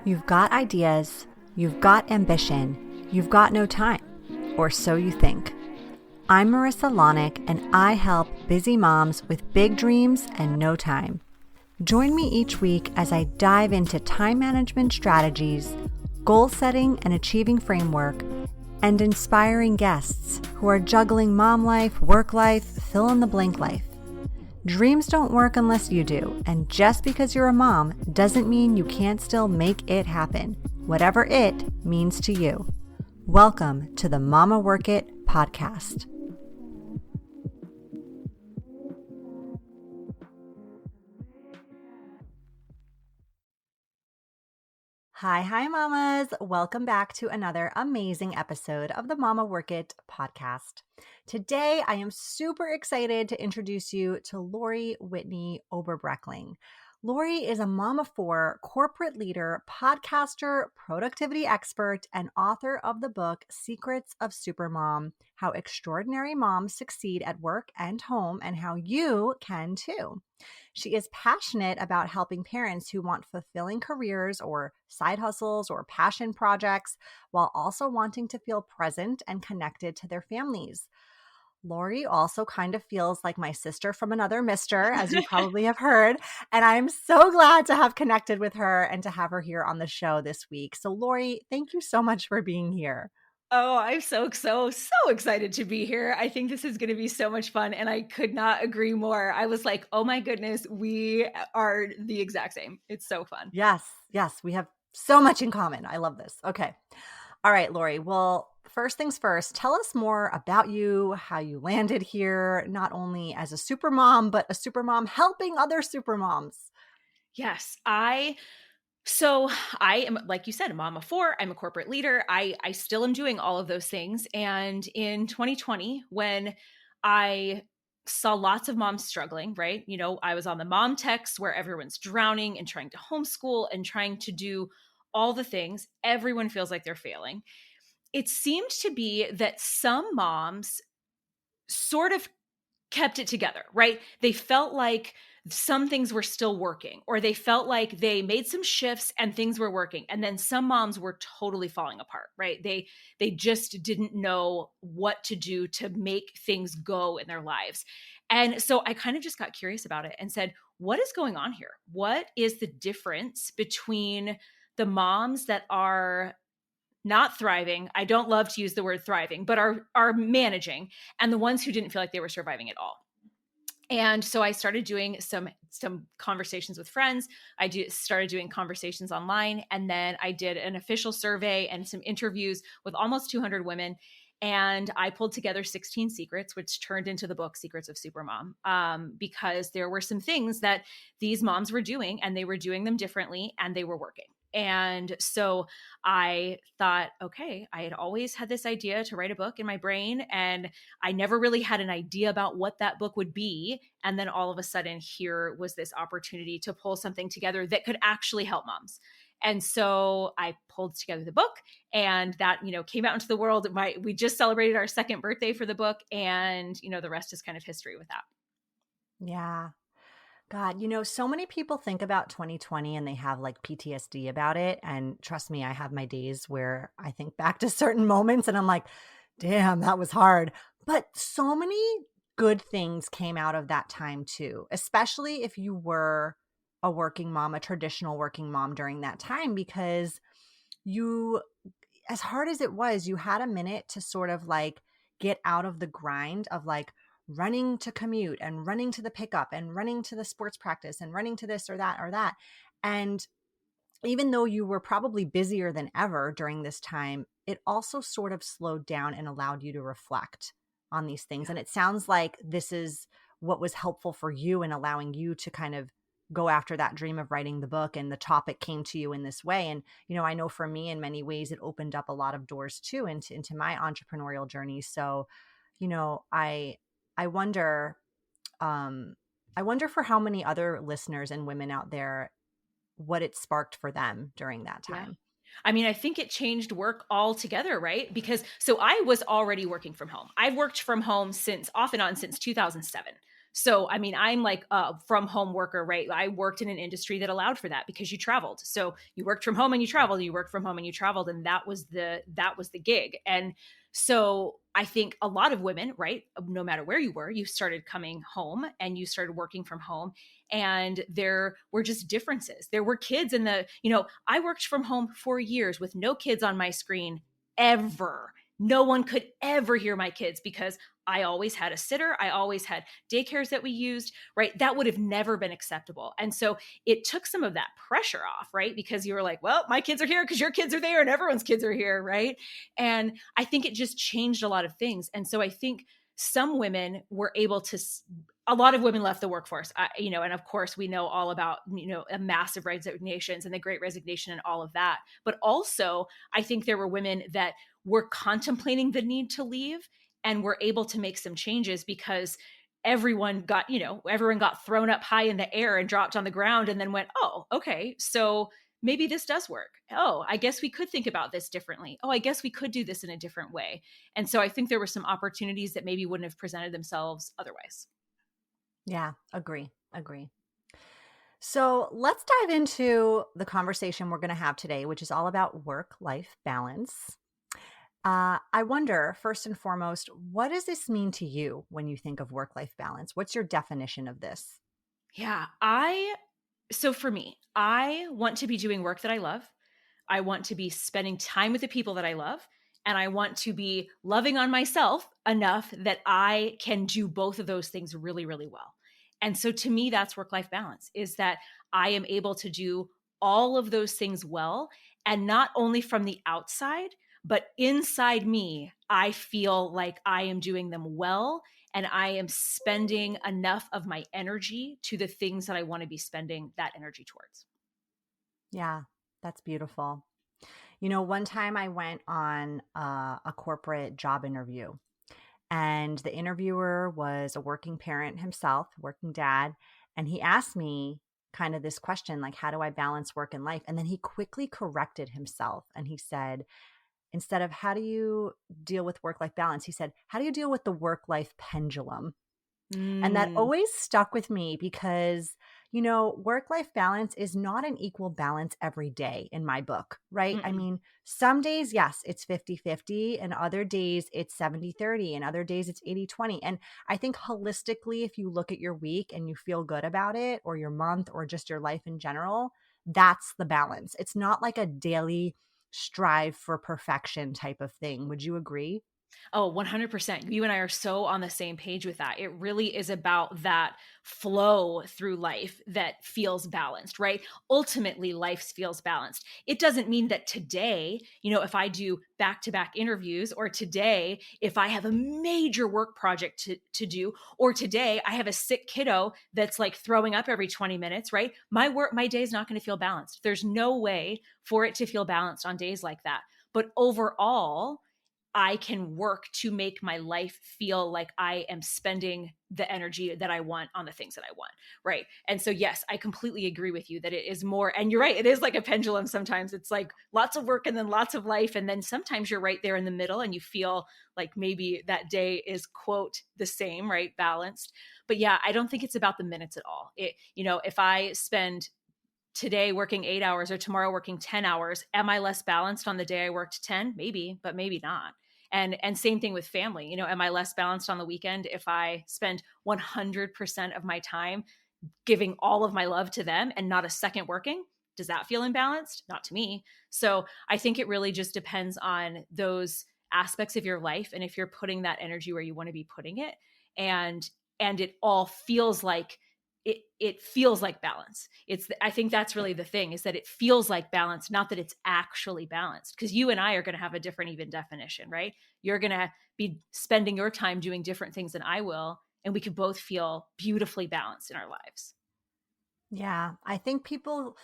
You've got ideas, you've got ambition, you've got no time, or so you think. I'm Marissa Lonick, and I help busy moms with big dreams and no time. Join me each week as I dive into time management strategies, goal setting and achieving framework, and inspiring guests who are juggling mom life, work life, fill in the blank life. Dreams don't work unless you do, and just because you're a mom doesn't mean you can't still make it happen, whatever it means to you. Welcome to the Mama Work It podcast. Hi, mamas. Welcome back to another amazing episode of the Mama Work It podcast. Today, I am super excited to introduce you to Lori Whitney Oberbroeckling. Lori is a mom of four, corporate leader, podcaster, productivity expert, and author of the book Secrets of Supermom: How Extraordinary Moms Succeed at Work and Home, and How You Can Too. She is passionate about helping parents who want fulfilling careers or side hustles or passion projects while also wanting to feel present and connected to their families. Lori also kind of feels like my sister from another mister, as you probably have heard, and I'm so glad to have connected with her and to have her here on the show this week. So Lori, thank you so much for being here. Oh, I'm so excited to be here. I think this is going to be so much fun, and I could not agree more. I was like, oh my goodness, we are the exact same. It's so fun. Yes, we have so much in common. I love this. Okay. All right, Lori. Well, first things first, tell us more about you, how you landed here, not only as a supermom, but a supermom helping other supermoms. Yes, So I am, like you said, a mom of four. I'm a corporate leader. I still am doing all of those things. And in 2020, when I saw lots of moms struggling, right? You know, I was on the mom text where everyone's drowning and trying to homeschool and trying to do all the things. Everyone feels like they're failing. It seemed to be that some moms sort of kept it together, right? They felt like some things were still working, or they felt like they made some shifts and things were working. And then some moms were totally falling apart, right? They just didn't know what to do to make things go in their lives. And so I kind of just got curious about it and said, what is going on here? What is the difference between the moms that are not thriving? I don't love to use the word thriving, but are managing, and the ones who didn't feel like they were surviving at all. And so I started doing some conversations with friends. Started doing conversations online, and then I did an official survey and some interviews with almost 200 women. And I pulled together 16 secrets, which turned into the book Secrets of Supermom, because there were some things that these moms were doing, and they were doing them differently, and they were working. And so I thought, okay, I had always had this idea to write a book in my brain, and I never really had an idea about what that book would be. And then all of a sudden, here was this opportunity to pull something together that could actually help moms. And so I pulled together the book, and that, came out into the world. We just celebrated our second birthday for the book, and, the rest is kind of history with that. Yeah. God, so many people think about 2020 and they have like PTSD about it. And trust me, I have my days where I think back to certain moments and I'm like, damn, that was hard. But so many good things came out of that time too, especially if you were a working mom, a traditional working mom during that time, because as hard as it was, you had a minute to sort of like get out of the grind of like running to commute and running to the pickup and running to the sports practice and running to this or that or that. And even though you were probably busier than ever during this time, it also sort of slowed down and allowed you to reflect on these things. And it sounds like this is what was helpful for you in allowing you to kind of go after that dream of writing the book, and the topic came to you in this way. And, I know for me in many ways, it opened up a lot of doors too into my entrepreneurial journey. So, I wonder, I wonder for how many other listeners and women out there, what it sparked for them during that time. Yeah. I mean, I think it changed work altogether, right? Because so I was already working from home. I've worked from home off and on since 2007. So, I mean, I'm like a from home worker, right? I worked in an industry that allowed for that because you traveled. So you worked from home and you traveled, you worked from home and you traveled. And that was the gig. And so I think a lot of women, right, no matter where you were, you started coming home and you started working from home. And there were just differences. There were kids in I worked from home for years with no kids on my screen ever. No one could ever hear my kids because I always had a sitter. I always had daycares that we used, right? That would have never been acceptable. And so it took some of that pressure off, right? Because you were like, well, my kids are here because your kids are there and everyone's kids are here, right? And I think it just changed a lot of things. And so I think some women were able to, a lot of women left the workforce, and of course we know all about, a massive resignations and the great resignation and all of that. But also I think there were women that were contemplating the need to leave and were able to make some changes because everyone got thrown up high in the air and dropped on the ground and then went, oh, okay, so maybe this does work. Oh, I guess we could think about this differently. Oh, I guess we could do this in a different way. And so I think there were some opportunities that maybe wouldn't have presented themselves otherwise. Yeah, agree. So let's dive into the conversation we're going to have today, which is all about work-life balance. I wonder, first and foremost, what does this mean to you when you think of work-life balance? What's your definition of this? Yeah, so for me, I want to be doing work that I love. I want to be spending time with the people that I love. And I want to be loving on myself enough that I can do both of those things really, really well. And so to me, that's work life balance, is that I am able to do all of those things well. And not only from the outside, but inside me, I feel like I am doing them well. And I am spending enough of my energy to the things that I want to be spending that energy towards. Yeah, that's beautiful. One time I went on a corporate job interview, and the interviewer was a working parent himself, working dad. And he asked me kind of this question, like, how do I balance work and life? And then he quickly corrected himself. And he said, instead of how do you deal with work life balance, he said, how do you deal with the work life pendulum? And that Mm, always stuck with me because, work life balance is not an equal balance every day in my book, right? I mm-mm. mean, some days, yes, it's 50-50, and other days it's 70-30, and other days it's 80-20. And I think holistically, if you look at your week and you feel good about it, or your month, or just your life in general, that's the balance. It's not like a daily strive for perfection type of thing. Would you agree? Oh, 100%. You and I are so on the same page with that. It really is about that flow through life that feels balanced, right? Ultimately, life feels balanced. It doesn't mean that today, if I do back to back interviews, or today, if I have a major work project to do, or today I have a sick kiddo that's like throwing up every 20 minutes, right? My day is not going to feel balanced. There's no way for it to feel balanced on days like that. But overall, I can work to make my life feel like I am spending the energy that I want on the things that I want. Right. And so, yes, I completely agree with you that it is more, and you're right, it is like a pendulum. Sometimes it's like lots of work and then lots of life. And then sometimes you're right there in the middle and you feel like maybe that day is, quote, the same, right? Balanced. But yeah, I don't think it's about the minutes at all. If I spend today working 8 hours or tomorrow working 10 hours, am I less balanced on the day I worked 10? Maybe, but maybe not. And same thing with family. Am I less balanced on the weekend if I spend 100% of my time giving all of my love to them and not a second working? Does that feel imbalanced? Not to me. So I think it really just depends on those aspects of your life and if you're putting that energy where you want to be putting it. And it all feels like it feels like balance. I think that's really the thing, is that it feels like balance, not that it's actually balanced. Because you and I are going to have a different even definition, right? You're going to be spending your time doing different things than I will, and we could both feel beautifully balanced in our lives. Yeah, I think people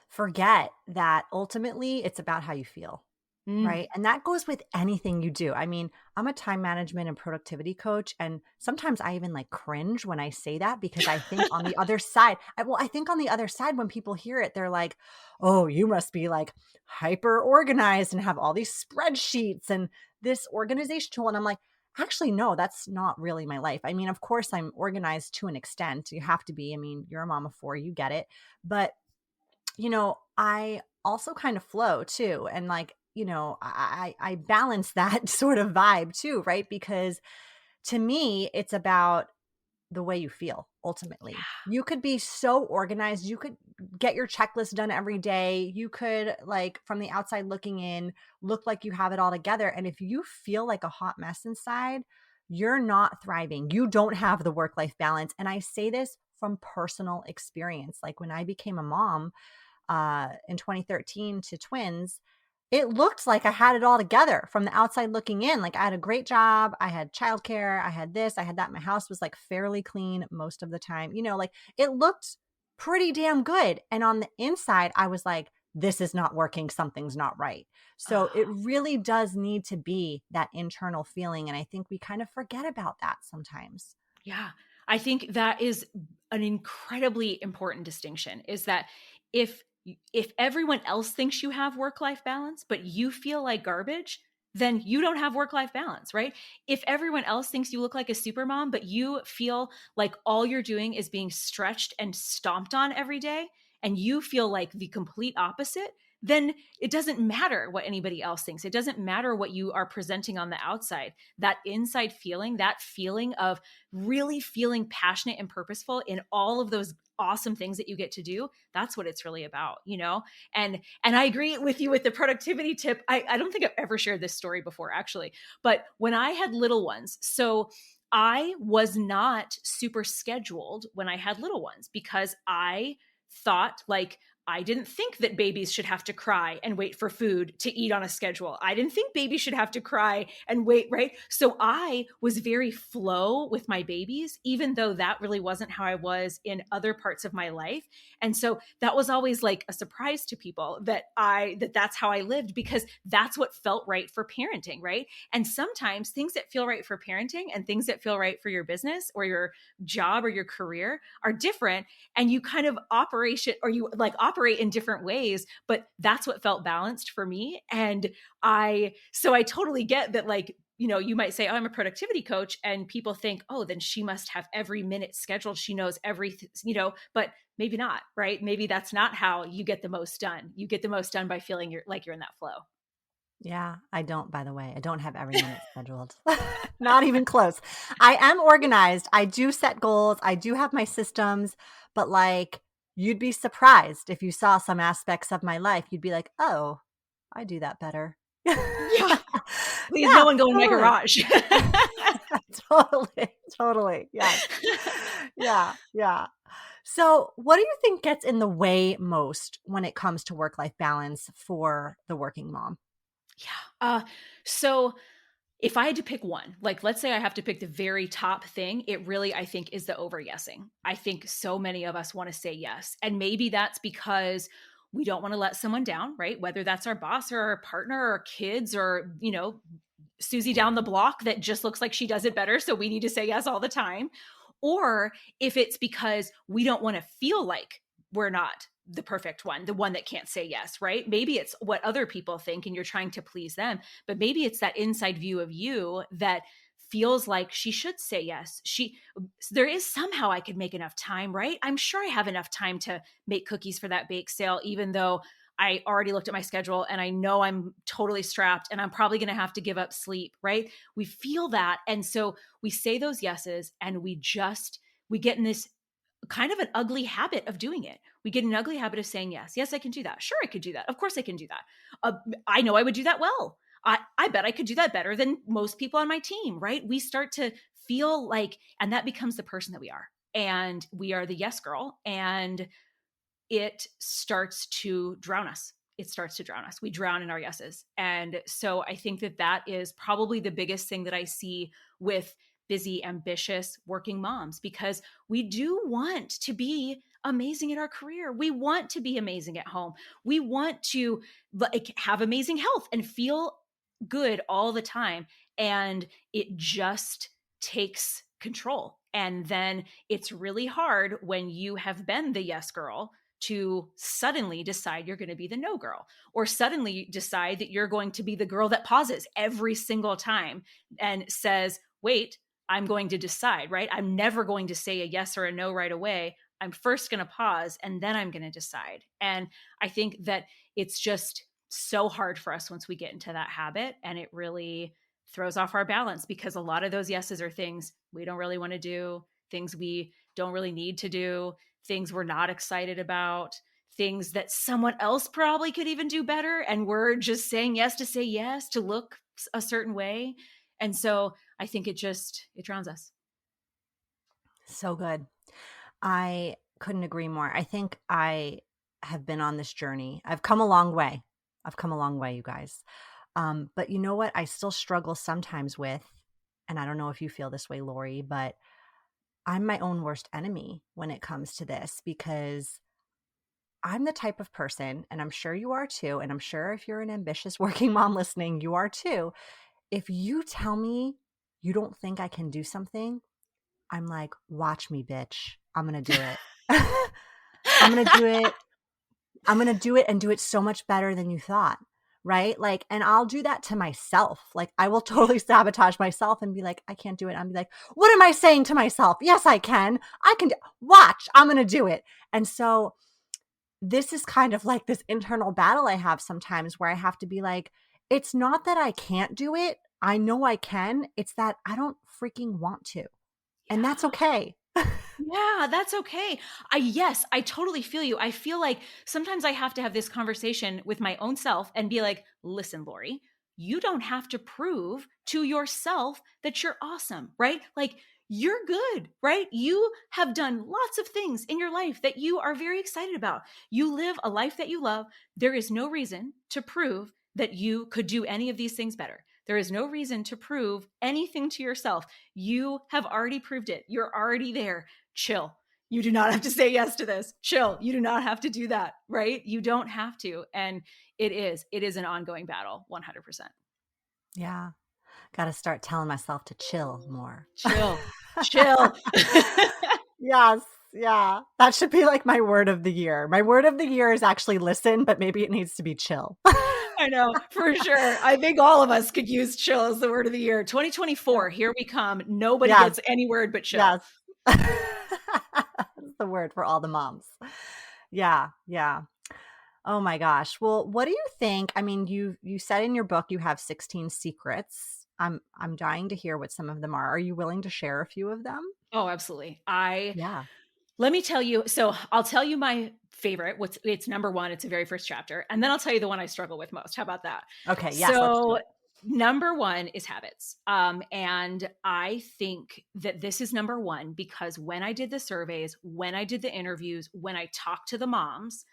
forget that ultimately it's about how you feel, Mm. right? And that goes with anything you do. I mean, I'm a time management and productivity coach, and sometimes I even like cringe when I say that because I think on the other side, I think on the other side, when people hear it, they're like, oh, you must be like hyper organized and have all these spreadsheets and this organization tool. And I'm like, Actually, no, that's not really my life. I mean, of course, I'm organized to an extent. You have to be. I mean, you're a mom of four, you get it. But, I also kind of flow too. And like, I balance that sort of vibe too, right? Because to me, it's about the way you feel ultimately. You could be so organized. You could get your checklist done every day. You could, like, from the outside looking in, look like you have it all together. And if you feel like a hot mess inside, you're not thriving. You don't have the work life balance. And I say this from personal experience. Like when I became a mom, in 2013 to twins, it looked like I had it all together from the outside looking in. Like I had a great job, I had childcare, I had this, I had that. My house was like fairly clean most of the time. Like it looked pretty damn good. And on the inside, I was like, this is not working. Something's not right. So it Oh, really does need to be that internal feeling. And I think we kind of forget about that sometimes. yeah. I think that is an incredibly important distinction, is that if if everyone else thinks you have work-life balance, but you feel like garbage, then you don't have work-life balance, right? If everyone else thinks you look like a super mom, but you feel like all you're doing is being stretched and stomped on every day, and you feel like the complete opposite, then it doesn't matter what anybody else thinks. It doesn't matter what you are presenting on the outside. That inside feeling, that feeling of really feeling passionate and purposeful in all of those awesome things that you get to do, that's what it's really about. And I agree with you with the productivity tip. I don't think I've ever shared this story before, actually, but when I had little ones, so I was not super scheduled when I had little ones, because I thought, like, I didn't think that babies should have to cry and wait for food to eat on a schedule. I didn't think babies should have to cry and wait, right? So I was very flow with my babies, even though that really wasn't how I was in other parts of my life. And so that was always like a surprise to people that's how I lived, because that's what felt right for parenting, right? And sometimes things that feel right for parenting and things that feel right for your business or your job or your career are different, and you kind of operation or you like operate in different ways, but that's what felt balanced for me. And I totally get that, like, you might say, oh, I'm a productivity coach, and people think, oh, then she must have every minute scheduled, she knows everything, but maybe not, right? Maybe that's not how you get the most done. You get the most done by feeling you're in that flow. Yeah, I don't, by the way. I don't have every minute scheduled. Not even close. I am organized. I do set goals. I do have my systems, but like you'd be surprised if you saw some aspects of my life. You'd be like, "Oh, I do that better." Yeah. Please, no Yeah, one go in my totally. garage. Totally. Totally. Yes. Yeah, yeah. So, what do you think gets in the way most when it comes to work-life balance for the working mom? Yeah. So if I had to pick one, like let's say I have to pick the very top thing, it really, I think, is the over yesing. I think so many of us want to say yes. And maybe that's because we don't want to let someone down, right? Whether that's our boss or our partner or kids or, Susie down the block that just looks like she does it better. So we need to say yes all the time. Or if it's because we don't want to feel like we're not the perfect one, the one that can't say yes, right? Maybe it's what other people think and you're trying to please them, but maybe it's that inside view of you that feels like she should say yes. There is somehow I could make enough time, right? I'm sure I have enough time to make cookies for that bake sale, even though I already looked at my schedule and I know I'm totally strapped and I'm probably going to have to give up sleep, right? We feel that. And so we say those yeses and we get in this kind of an ugly habit of doing it. We get an ugly habit of saying yes. Yes, I can do that. Sure, I could do that. Of course, I can do that. I know I would do that well. I bet I could do that better than most people on my team, right? We start to feel like, and that becomes the person that we are. And we are the yes girl. And it starts to drown us. It starts to drown us. We drown in our yeses. And so I think that is probably the biggest thing that I see with busy, ambitious working moms, because we do want to be amazing at our career. We want to be amazing at home. We want to like have amazing health and feel good all the time. And it just takes control. And then it's really hard when you have been the yes girl to suddenly decide you're going to be the no girl, or suddenly decide that you're going to be the girl that pauses every single time and says, wait, I'm going to decide, right? I'm never going to say a yes or a no right away. I'm first going to pause and then I'm going to decide. And I think that it's just so hard for us once we get into that habit, and it really throws off our balance, because a lot of those yeses are things we don't really want to do, things we don't really need to do, things we're not excited about, things that someone else probably could even do better. And we're just saying yes to say yes, to look a certain way. And so I think it drowns us. So good. I couldn't agree more. I think I have been on this journey. I've come a long way. I've come a long way, you guys. But you know what? I still struggle sometimes with, and I don't know if you feel this way, Lori, but I'm my own worst enemy when it comes to this, because I'm the type of person, and I'm sure you are too, and I'm sure if you're an ambitious working mom listening, you are too. If you tell me you don't think I can do something, I'm like, watch me, bitch. I'm going to do it. I'm going to do it. I'm going to do it and do it so much better than you thought. Right. Like, and I'll do that to myself. Like, I will totally sabotage myself and be like, I can't do it. I'll be like, what am I saying to myself? Yes, I can. I can watch. I'm going to do it. And so this is kind of like this internal battle I have sometimes, where I have to be like, it's not that I can't do it. I know I can. It's that I don't freaking want to. And that's Yeah. okay. Yeah, that's okay. Yes, I totally feel you. I feel like sometimes I have to have this conversation with my own self and be like, listen, Lori, you don't have to prove to yourself that you're awesome, right? Like, you're good, right? You have done lots of things in your life that you are very excited about. You live a life that you love. There is no reason to prove that you could do any of these things better. There is no reason to prove anything to yourself. You have already proved it. You're already there. Chill. You do not have to say yes to this. Chill. You do not have to do that, right? You don't have to. And it is an ongoing battle, 100%. Yeah. Got to start telling myself to chill more. Chill. Chill. Yes. Yeah. That should be like my word of the year. My word of the year is actually listen, but maybe it needs to be chill. I know, for sure. I think all of us could use chill as the word of the year. 2024, here we come. Nobody Yes. gets any word but chill. Yes. That's the word for all the moms. Yeah. Yeah. Oh my gosh. Well, what do you think? I mean, you said in your book you have 16 secrets. I'm dying to hear what some of them are. Are you willing to share a few of them? Oh, absolutely. Yeah. Let me tell you. So I'll tell you my favorite. It's number one. It's the very first chapter. And then I'll tell you the one I struggle with most. How about that? Okay. Yes, let's do So it. number one is habits. And I think that this is number one because when I did the surveys, when I did the interviews, when I talked to the moms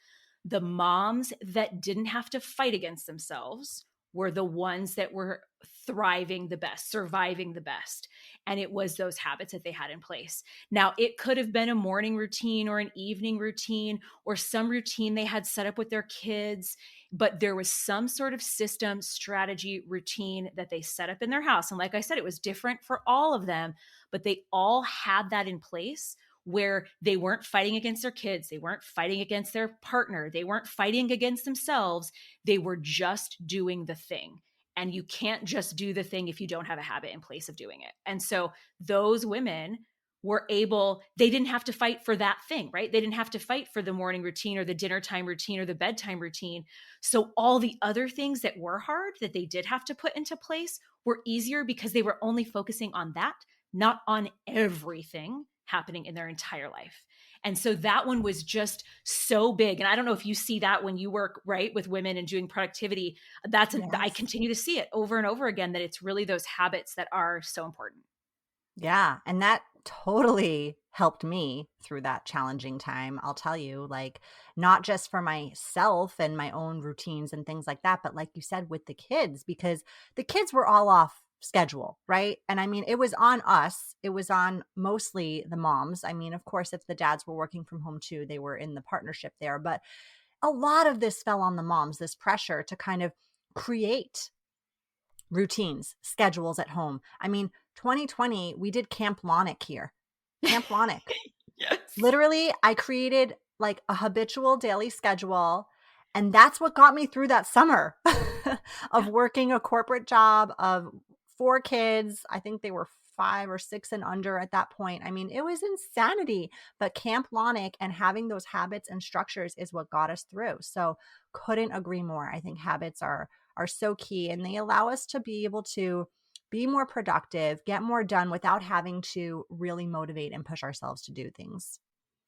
that didn't have to fight against themselves were the ones that were thriving the best, surviving the best. And it was those habits that they had in place. Now, it could have been a morning routine or an evening routine or some routine they had set up with their kids, but there was some sort of system, strategy, routine that they set up in their house. And like I said, it was different for all of them, but they all had that in place where they weren't fighting against their kids. They weren't fighting against their partner. They weren't fighting against themselves. They were just doing the thing. And you can't just do the thing if you don't have a habit in place of doing it. And so those women they didn't have to fight for that thing, right? They didn't have to fight for the morning routine or the dinner time routine or the bedtime routine. So all the other things that were hard that they did have to put into place were easier because they were only focusing on that, not on everything happening in their entire life. And so that one was just so big. And I don't know if you see that when you work right with women and doing productivity. I Yes. continue to see it over and over again, that it's really those habits that are so important. Yeah. And that totally helped me through that challenging time. I'll tell you, like, not just for myself and my own routines and things like that, but like you said, with the kids, because the kids were all off schedule, right? And I mean, it was on us. It was on mostly the moms. I mean, of course, if the dads were working from home too, they were in the partnership there. But a lot of this fell on the moms, this pressure to kind of create routines, schedules at home. I mean, 2020, we did Camp Lonic here. Camp Lonic. Yes. Literally, I created like a habitual daily schedule. And that's what got me through that summer of Yeah. working a corporate job of 4 kids. I think they were 5 or 6 and under at that point. I mean, it was insanity, but Camp Lonic and having those habits and structures is what got us through. So couldn't agree more. I think habits are so key, and they allow us to be able to be more productive, get more done without having to really motivate and push ourselves to do things.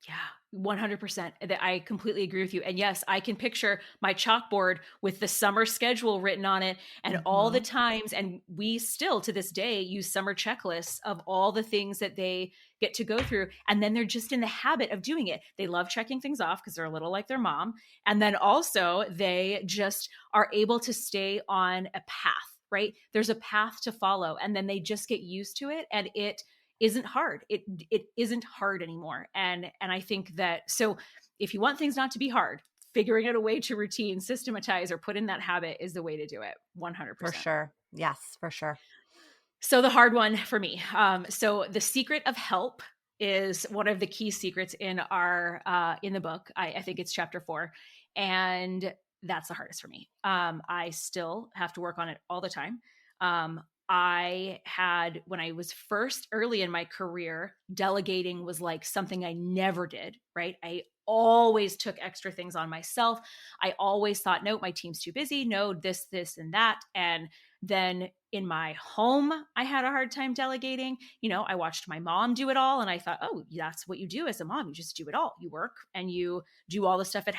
Yeah, 100%. I completely agree with you. And yes, I can picture my chalkboard with the summer schedule written on it and all the Mhm. times. And we still to this day use summer checklists of all the things that they get to go through. And then they're just in the habit of doing it. They love checking things off because they're a little like their mom. And then also they just are able to stay on a path, right? There's a path to follow. And then they just get used to it. And it isn't hard. It isn't hard anymore. And I think that, so if you want things not to be hard, figuring out a way to routine, systematize, or put in that habit is the way to do it. For 100%. sure. Yes, for sure. So the hard one for me. So the secret of help is one of the key secrets in our in the book. I think it's chapter 4, and that's the hardest for me. I still have to work on it all the time. I had, when I was first early in my career, delegating was like something I never did. Right? I always took extra things on myself. I always thought, no, my team's too busy. No, this, and that, and then in my home, I had a hard time delegating. I watched my mom do it all and I thought, oh, that's what you do as a mom. You just do it all. You work and you do all the stuff at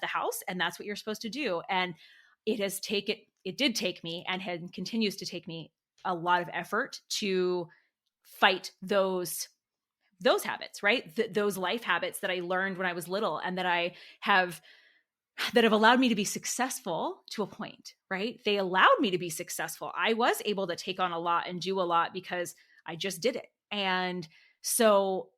the house, and that's what you're supposed to do. And it did take me and continues to take me a lot of effort to fight those habits, right? Those life habits that I learned when I was little and have that have allowed me to be successful to a point, right? They allowed me to be successful. I was able to take on a lot and do a lot because I just did it. And so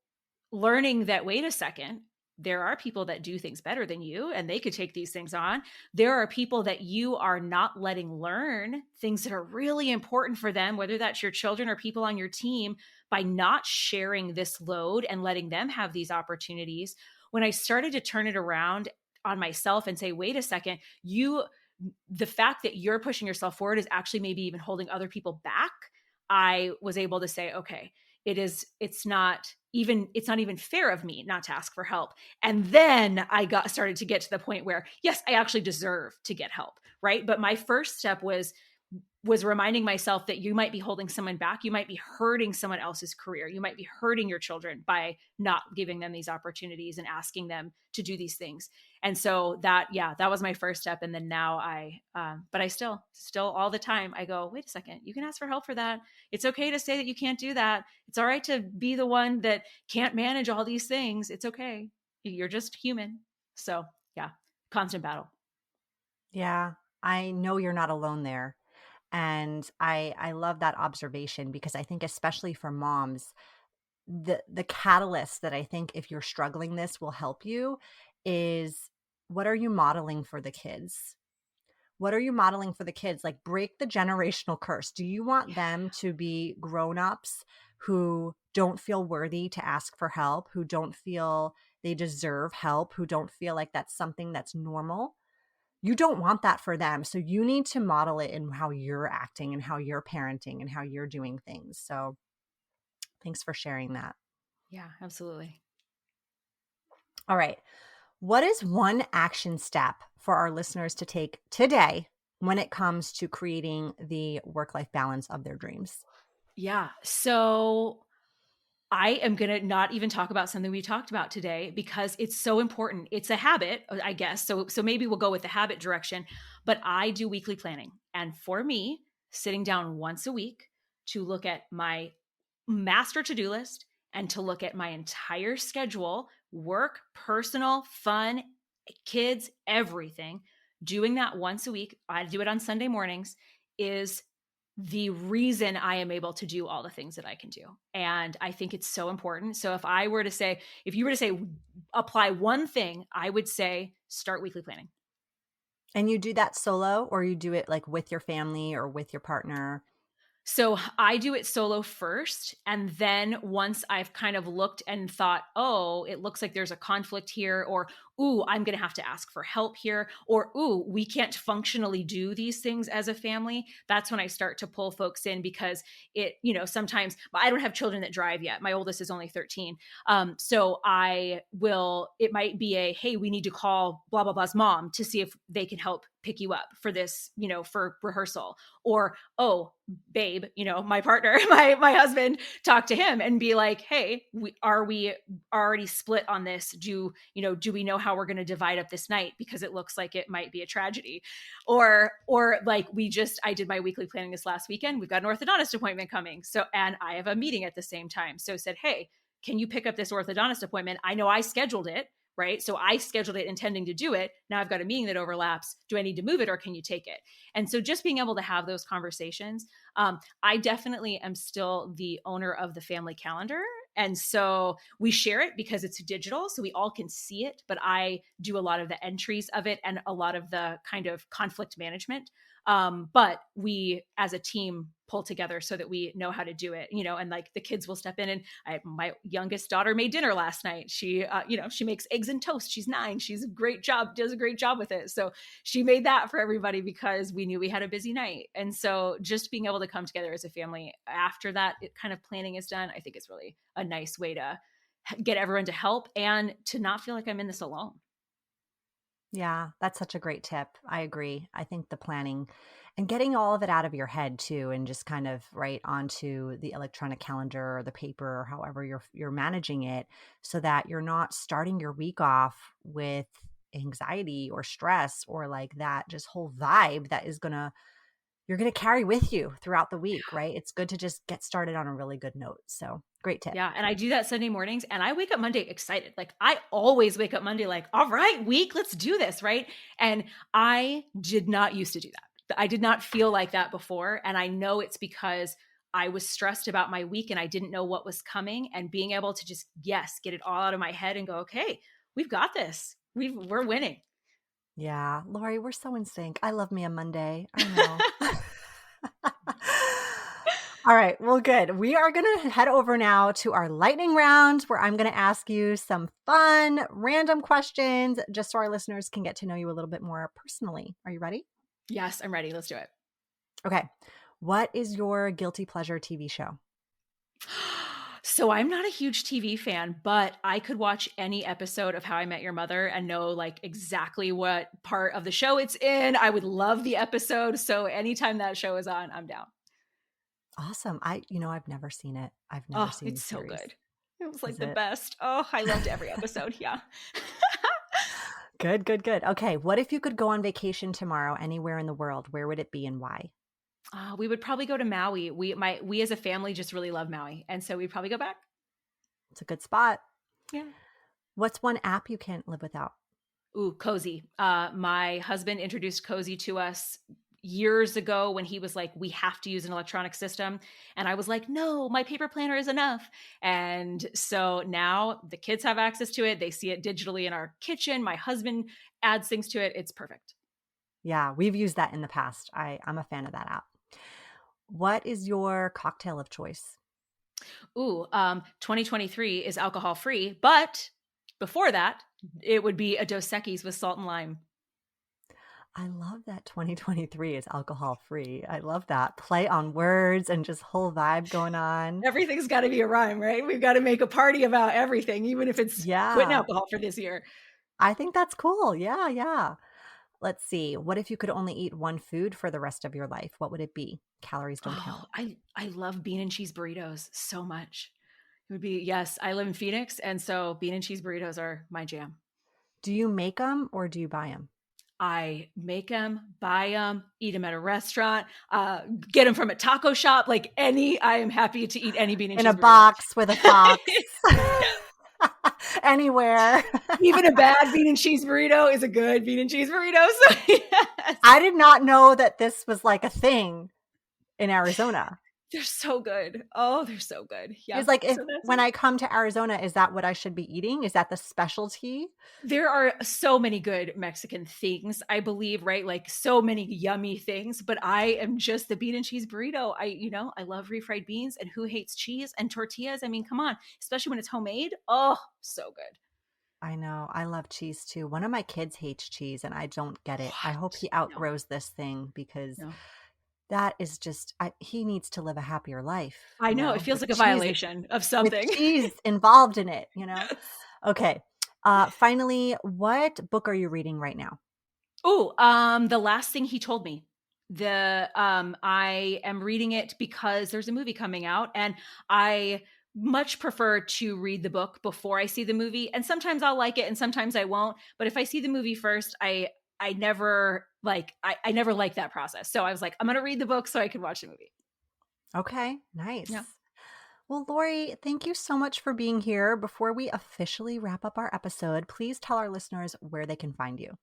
learning that, wait a second, there are people that do things better than you and they could take these things on. There are people that you are not letting learn things that are really important for them, whether that's your children or people on your team, by not sharing this load and letting them have these opportunities. When I started to turn it around on myself and say, wait a second, the fact that you're pushing yourself forward is actually maybe even holding other people back. I was able to say, okay, it's not even fair of me not to ask for help. And then I started to get to the point where, yes, I actually deserve to get help, right? But my first step was reminding myself that you might be holding someone back. You might be hurting someone else's career. You might be hurting your children by not giving them these opportunities and asking them to do these things. And so that was my first step. And then now but I still all the time I go, wait a second, you can ask for help for that. It's okay to say that you can't do that. It's all right to be the one that can't manage all these things. It's okay. You're just human. So yeah, constant battle. Yeah, I know you're not alone there. And I love that observation because I think especially for moms, the catalyst that I think if you're struggling this will help you is, what are you modeling for the kids? What are you modeling for the kids? Like, break the generational curse. Do you want them to be grown-ups who don't feel worthy to ask for help, who don't feel they deserve help, who don't feel like that's something that's normal? You don't want that for them. So you need to model it in how you're acting and how you're parenting and how you're doing things. So thanks for sharing that. Yeah, absolutely. All right. What is one action step for our listeners to take today when it comes to creating the work-life balance of their dreams? Yeah. So I am going to not even talk about something we talked about today because it's so important. It's a habit, I guess. So maybe we'll go with the habit direction, but I do weekly planning. And for me, sitting down once a week to look at my master to-do list and to look at my entire schedule, work, personal, fun, kids, everything, doing that once a week, I do it on Sunday mornings, is the reason I am able to do all the things that I can do. And I think it's so important. So if you were to say, apply one thing, I would say start weekly planning. And you do that solo, or you do it like with your family or with your partner? So I do it solo first. And then once I've kind of looked and thought, oh, it looks like there's a conflict here, or, ooh, I'm going to have to ask for help here, or, ooh, we can't functionally do these things as a family. That's when I start to pull folks in, because sometimes I don't have children that drive yet. My oldest is only 13. So it might be hey, we need to call blah, blah, blah's mom to see if they can help pick you up for this, for rehearsal. Or, oh, babe, my partner, my husband, talk to him and be like, hey, are we already split on this? Do we know how we're going to divide up this night? Because it looks like it might be a tragedy. Or like I did my weekly planning this last weekend. We've got an orthodontist appointment coming. So, and I have a meeting at the same time. So said, hey, can you pick up this orthodontist appointment? I know I scheduled it, right? So I scheduled it intending to do it. Now I've got a meeting that overlaps. Do I need to move it, or can you take it? And so just being able to have those conversations. I definitely am still the owner of the family calendar. And so we share it because it's digital, so we all can see it, but I do a lot of the entries of it and a lot of the kind of conflict management. But we as a team pull together so that we know how to do it, and like the kids will step in. And my youngest daughter made dinner last night. She, she makes eggs and toast. She's 9. Does a great job with it. So she made that for everybody because we knew we had a busy night. And so just being able to come together as a family after that kind of planning is done, I think is really a nice way to get everyone to help and to not feel like I'm in this alone. Yeah, that's such a great tip. I agree. I think the planning and getting all of it out of your head too, and just kind of right onto the electronic calendar or the paper or however you're managing it, so that you're not starting your week off with anxiety or stress or like that just whole vibe that you're gonna carry with you throughout the week, right? It's good to just get started on a really good note. So great tip. Yeah. And I do that Sunday mornings, and I wake up Monday excited. Like I always wake up Monday like, all right, week, let's do this. Right. And I did not used to do that. I did not feel like that before. And I know it's because I was stressed about my week and I didn't know what was coming, and being able to just, get it all out of my head and go, okay, we've got this. We're winning. Yeah, Lori, we're so in sync. I love me a Monday. I know. All right. Well, good. We are going to head over now to our lightning round, where I'm going to ask you some fun, random questions just so our listeners can get to know you a little bit more personally. Are you ready? Yes, I'm ready. Let's do it. Okay. What is your guilty pleasure TV show? So I'm not a huge TV fan, but I could watch any episode of How I Met Your Mother and know like exactly what part of the show it's in. I would love the episode. So anytime that show is on, I'm down. Awesome. I've never seen it. I've never Oh, seen the it's so series. good. It was like Is the it? best. Oh, I loved every episode. Yeah. Good, good, good. Okay. What if you could go on vacation tomorrow anywhere in the world? Where would it be and why? We would probably go to Maui. We as a family just really love Maui. And so we'd probably go back. It's a good spot. Yeah. What's one app you can't live without? Ooh, Cozy. My husband introduced Cozy to us years ago when he was like, we have to use an electronic system. And I was like, no, my paper planner is enough. And so now the kids have access to it. They see it digitally in our kitchen. My husband adds things to it. It's perfect. Yeah, we've used that in the past. I'm a fan of that app. What is your cocktail of choice? Ooh, 2023 is alcohol free, but before that, it would be a Dos Equis with salt and lime. I love that 2023 is alcohol free. I love that play on words and just whole vibe going on. Everything's got to be a rhyme, right? We've got to make a party about everything, even if it's quitting Yeah, alcohol for this year. I think that's cool. Yeah, yeah. Let's see. What if you could only eat one food for the rest of your life? What would it be? Calories don't count. Oh, I love bean and cheese burritos so much. It would be, yes, I live in Phoenix, and so bean and cheese burritos are my jam. Do you make them or do you buy them? I make them, buy them, eat them at a restaurant, get them from a taco shop, I am happy to eat any bean and cheese burrito. In a box with a fox. Anywhere. Even a bad bean and cheese burrito is a good bean and cheese burrito. So yes. I did not know that this was like a thing in Arizona. They're so good. Oh, they're so good. It's Yeah. like, if So that's when it. I come to Arizona, is that what I should be eating? Is that the specialty? There are so many good Mexican things, I believe, right? Like so many yummy things, but I am just the bean and cheese burrito. I love refried beans, and who hates cheese and tortillas? I mean, come on, especially when it's homemade. Oh, so good. I know. I love cheese too. One of my kids hates cheese and I don't get it. I hope What? he No, outgrows this thing because no. that is just, he needs to live a happier life, I know it feels like a violation of with something. cheese involved in it, you know? Yes. Okay. Finally, what book are you reading right now? Oh, the last thing he told me. I am reading it because there's a movie coming out, and I much prefer to read the book before I see the movie. And sometimes I'll like it and sometimes I won't. But if I see the movie first, I never I never like that process. So I was like, I'm gonna read the book so I can watch the movie. Okay, nice. Yeah. Well, Lori, thank you so much for being here. Before we officially wrap up our episode, please tell our listeners where they can find you.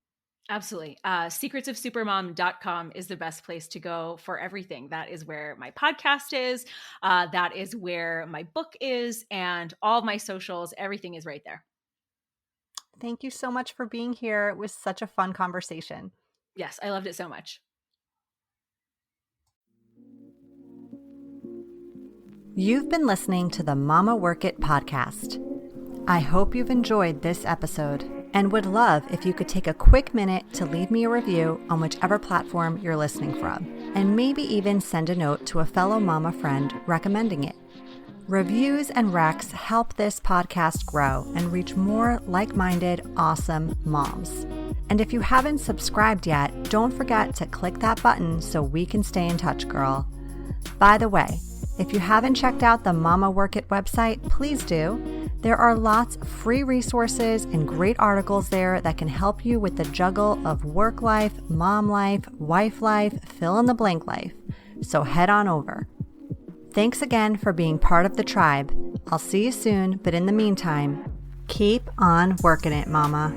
Absolutely. Secretsofsupermom.com is the best place to go for everything. That is where my podcast is. That is where my book is, and all of my socials. Everything is right there. Thank you so much for being here. It was such a fun conversation. Yes, I loved it so much. You've been listening to the Mama Work It podcast. I hope you've enjoyed this episode and would love if you could take a quick minute to leave me a review on whichever platform you're listening from, and maybe even send a note to a fellow mama friend recommending it. Reviews and recs help this podcast grow and reach more like-minded, awesome moms. And if you haven't subscribed yet, don't forget to click that button so we can stay in touch, girl. By the way, if you haven't checked out the Mama Work It website, please do. There are lots of free resources and great articles there that can help you with the juggle of work life, mom life, wife life, fill in the blank life. So head on over. Thanks again for being part of the tribe. I'll see you soon, but in the meantime, keep on working it, mama.